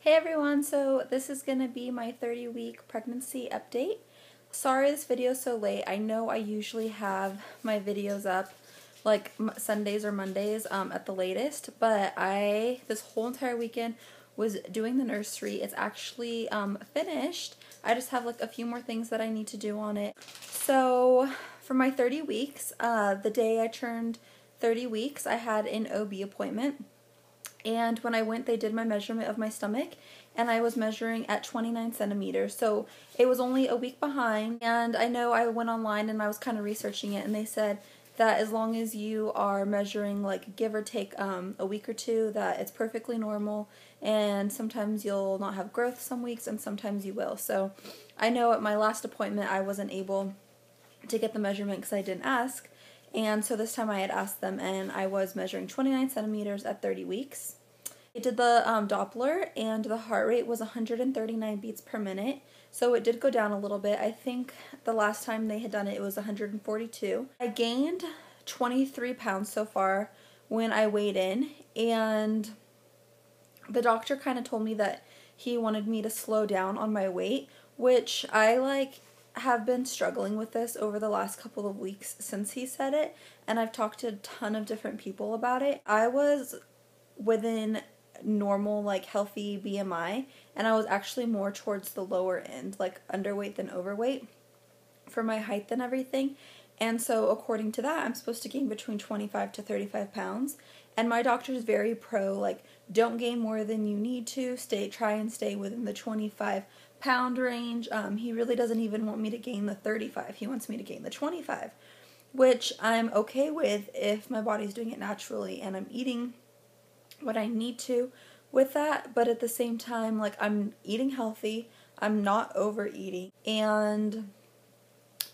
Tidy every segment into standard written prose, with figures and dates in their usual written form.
Hey everyone, so this is going to be my 30-week pregnancy update. Sorry this video is so late. I know I usually have my videos up like Sundays or Mondays at the latest, but this whole entire weekend was doing the nursery. It's actually finished. I just have like a few more things that I need to do on it. So for my 30 weeks, the day I turned 30 weeks, I had an OB appointment. And when I went, they did my measurement of my stomach, and I was measuring at 29 centimeters. So it was only a week behind. And I know I went online and I was kind of researching it, and they said that as long as you are measuring, like give or take a week or two, that it's perfectly normal. And sometimes you'll not have growth some weeks, and sometimes you will. So I know at my last appointment, I wasn't able to get the measurement because I didn't ask. And so this time I had asked them, and I was measuring 29 centimeters at 30 weeks. I did the Doppler, and the heart rate was 139 beats per minute, so it did go down a little bit. I think the last time they had done it, it was 142. I gained 23 pounds so far when I weighed in, and the doctor kind of told me that he wanted me to slow down on my weight, which I have been struggling with this over the last couple of weeks since he said it, and I've talked to a ton of different people about it. I was within normal, healthy BMI, and I was actually more towards the lower end, underweight than overweight for my height and everything. And so according to that, I'm supposed to gain between 25 to 35 pounds. And my doctor is very pro, don't gain more than you need to. Try and stay within the 25-pound range. He really doesn't even want me to gain the 35. He wants me to gain the 25, which I'm okay with if my body's doing it naturally and I'm eating what I need to with that. But at the same time, I'm eating healthy. I'm not overeating. And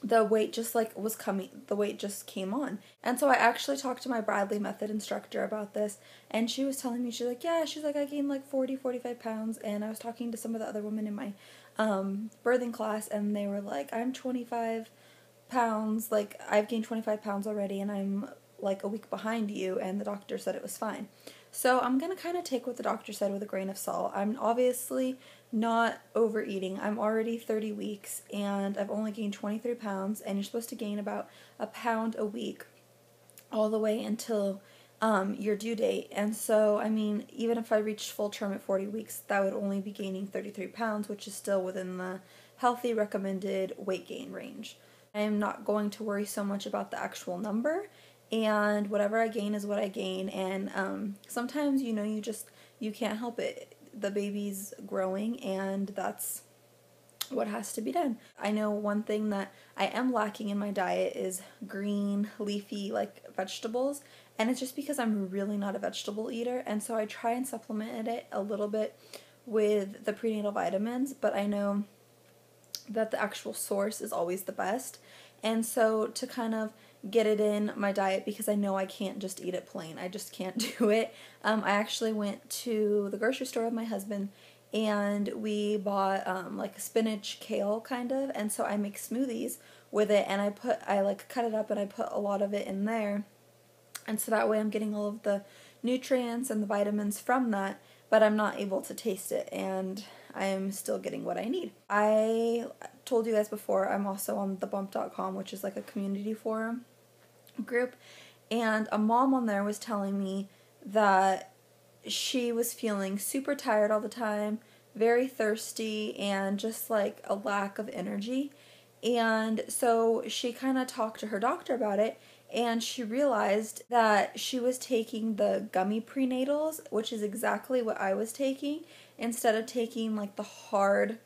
the weight just the weight just came on. And so I actually talked to my Bradley Method instructor about this, and she was telling me, she's like, I gained 45 pounds. And I was talking to some of the other women in my birthing class, and they were like, I'm 25 pounds, I've gained 25 pounds already, and I'm a week behind you, and the doctor said it was fine. So I'm going to kind of take what the doctor said with a grain of salt. I'm obviously not overeating. I'm already 30 weeks, and I've only gained 23 pounds, and you're supposed to gain about a pound a week all the way until your due date. And so, even if I reached full term at 40 weeks, that would only be gaining 33 pounds, which is still within the healthy recommended weight gain range. I'm not going to worry so much about the actual number, and whatever I gain is what I gain. And sometimes, you can't help it. The baby's growing, and that's what has to be done. I know one thing that I am lacking in my diet is green, leafy, vegetables, and it's just because I'm really not a vegetable eater, and so I try and supplement it a little bit with the prenatal vitamins, but I know that the actual source is always the best. And so to kind of get it in my diet, because I know I can't just eat it plain. I just can't do it. I actually went to the grocery store with my husband, and we bought spinach kale kind of, and so I make smoothies with it, and I cut it up and I put a lot of it in there, and so that way I'm getting all of the nutrients and the vitamins from that, but I'm not able to taste it, and I'm still getting what I need. I told you guys before, I'm also on thebump.com, which is a community forum group, and a mom on there was telling me that she was feeling super tired all the time, very thirsty, and just a lack of energy. And so she kind of talked to her doctor about it, and she realized that she was taking the gummy prenatals, which is exactly what I was taking, instead of taking the hard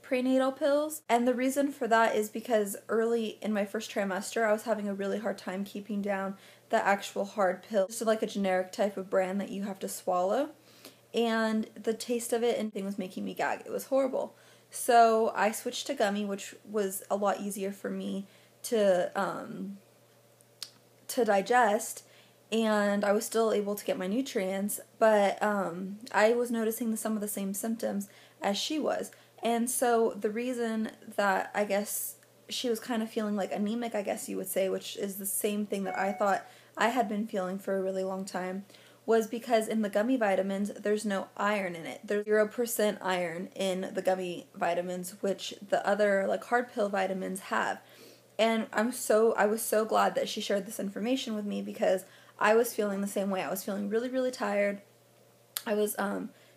prenatal pills. And the reason for that is because early in my first trimester, I was having a really hard time keeping down the actual hard pill. Just a generic type of brand that you have to swallow. And the taste of it and thing was making me gag. It was horrible. So I switched to gummy, which was a lot easier for me to digest, and I was still able to get my nutrients, but I was noticing some of the same symptoms as she was. And so the reason that I guess she was kind of feeling anemic, I guess you would say, which is the same thing that I thought I had been feeling for a really long time, was because in the gummy vitamins, there's no iron in it. There's 0% iron in the gummy vitamins, which the other like hard pill vitamins have. And I was so glad that she shared this information with me, because I was feeling the same way. I was feeling really, really tired. I was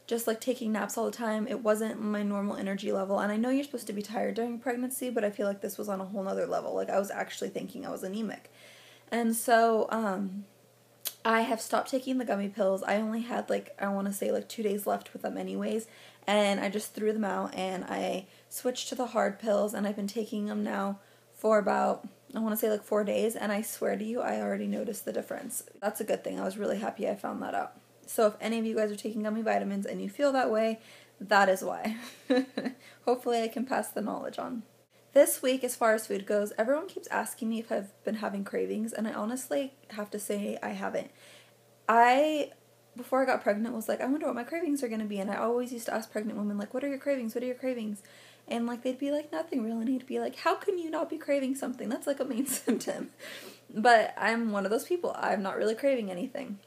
just like taking naps all the time. It wasn't my normal energy level. And I know you're supposed to be tired during pregnancy, but I feel like this was on a whole nother level. Like I was actually thinking I was anemic. And so I have stopped taking the gummy pills. I only had like, I want to say like 2 days left with them anyways. And I just threw them out and I switched to the hard pills, and I've been taking them now for about, I want to say like 4 days, and I swear to you, I already noticed the difference. That's a good thing. I was really happy I found that out. So if any of you guys are taking gummy vitamins and you feel that way, that is why. Hopefully I can pass the knowledge on. This week, as far as food goes, everyone keeps asking me if I've been having cravings, and I honestly have to say I haven't. Before I got pregnant, was like, I wonder what my cravings are going to be, and I always used to ask pregnant women, like, what are your cravings? What are your cravings? And like they'd be like, nothing really. And I'd be like, how can you not be craving something? That's like a main symptom. But I'm one of those people. I'm not really craving anything.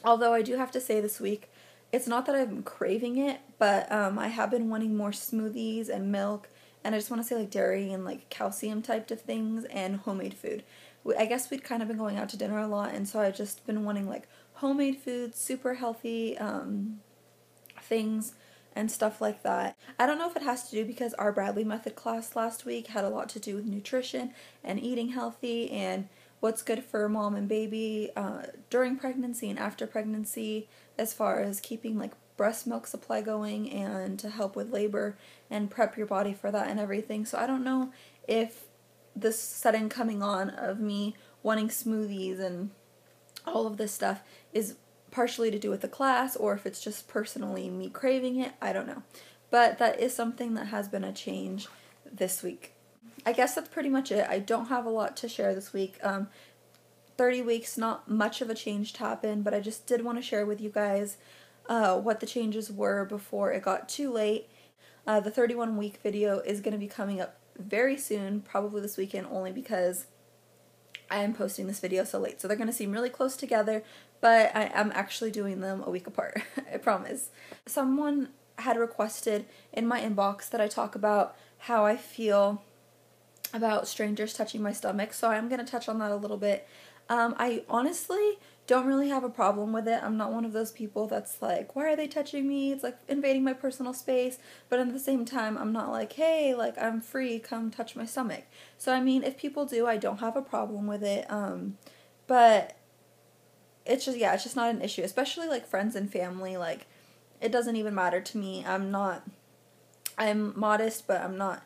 Although I do have to say this week, it's not that I'm craving it, but I have been wanting more smoothies and milk, and I just want to say like dairy and like calcium type of things and homemade food. I guess we'd kind of been going out to dinner a lot, and so I've just been wanting like homemade food, super healthy things and stuff like that. I don't know if it has to do because our Bradley Method class last week had a lot to do with nutrition and eating healthy and what's good for mom and baby during pregnancy and after pregnancy, as far as keeping like breast milk supply going and to help with labor and prep your body for that and everything. So I don't know if this sudden coming on of me wanting smoothies and all of this stuff is partially to do with the class, or if it's just personally me craving it. I don't know. But that is something that has been a change this week. I guess that's pretty much it. I don't have a lot to share this week. 30 weeks, not much of a change to happen, but I just did want to share with you guys what the changes were before it got too late. The 31-week video is going to be coming up very soon, probably this weekend, only because I am posting this video so late. So they're going to seem really close together, but I am actually doing them a week apart, I promise. Someone had requested in my inbox that I talk about how I feel about strangers touching my stomach, so I'm going to touch on that a little bit. I honestly don't really have a problem with it. I'm not one of those people that's like, why are they touching me? It's like invading my personal space. But at the same time, I'm not like, hey, like I'm free, come touch my stomach. So I mean, if people do, I don't have a problem with it. But it's just, yeah, it's just not an issue, especially like friends and family. Like it doesn't even matter to me. I'm modest, but I'm not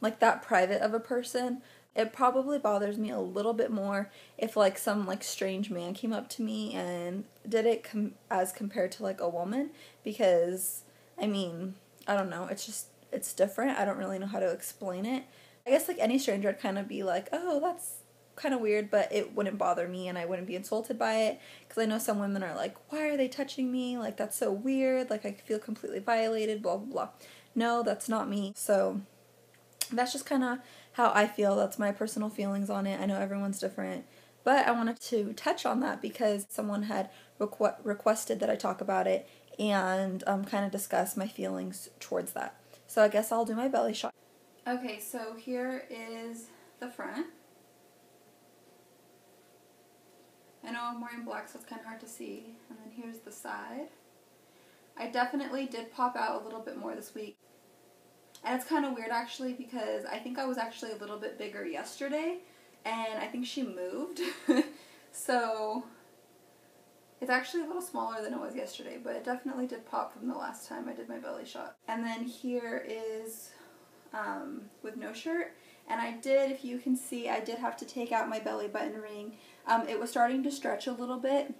like that private of a person. It probably bothers me a little bit more if like some like strange man came up to me and did it as compared to like a woman, because I mean, I don't know, it's different. I don't really know how to explain it. I guess like any stranger I'd kind of be like, oh, that's kind of weird, but it wouldn't bother me and I wouldn't be insulted by it, because I know some women are like, why are they touching me? Like that's so weird, like I feel completely violated, blah blah blah. No, that's not me. So that's just kind of how I feel. That's my personal feelings on it. I know everyone's different, but I wanted to touch on that because someone had requested that I talk about it and kind of discuss my feelings towards that. So I guess I'll do my belly shot. Okay, so here is the front. I know I'm wearing black, so it's kind of hard to see. And then here's the side. I definitely did pop out a little bit more this week. And it's kind of weird actually, because I think I was actually a little bit bigger yesterday, and I think she moved. So it's actually a little smaller than it was yesterday, but it definitely did pop from the last time I did my belly shot. And then here is with no shirt. And I did, if you can see, I did have to take out my belly button ring. It was starting to stretch a little bit.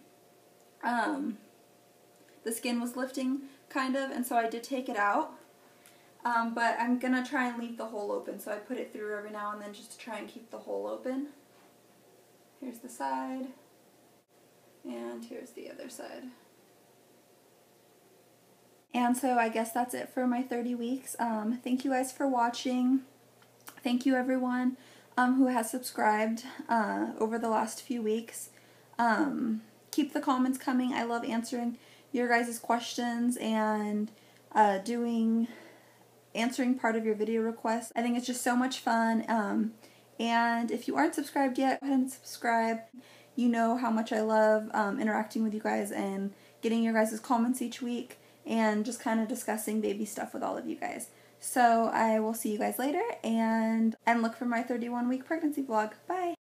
The skin was lifting kind of, and so I did take it out. But I'm going to try and leave the hole open, so I put it through every now and then just to try and keep the hole open. Here's the side, and here's the other side. And so I guess that's it for my 30 weeks. Thank you guys for watching. Thank you everyone who has subscribed over the last few weeks. keep the comments coming. I love answering your guys' questions and answering part of your video requests. I think it's just so much fun. And if you aren't subscribed yet, go ahead and subscribe. You know how much I love interacting with you guys and getting your guys' comments each week and just kind of discussing baby stuff with all of you guys. So I will see you guys later, and look for my 31-week pregnancy vlog. Bye!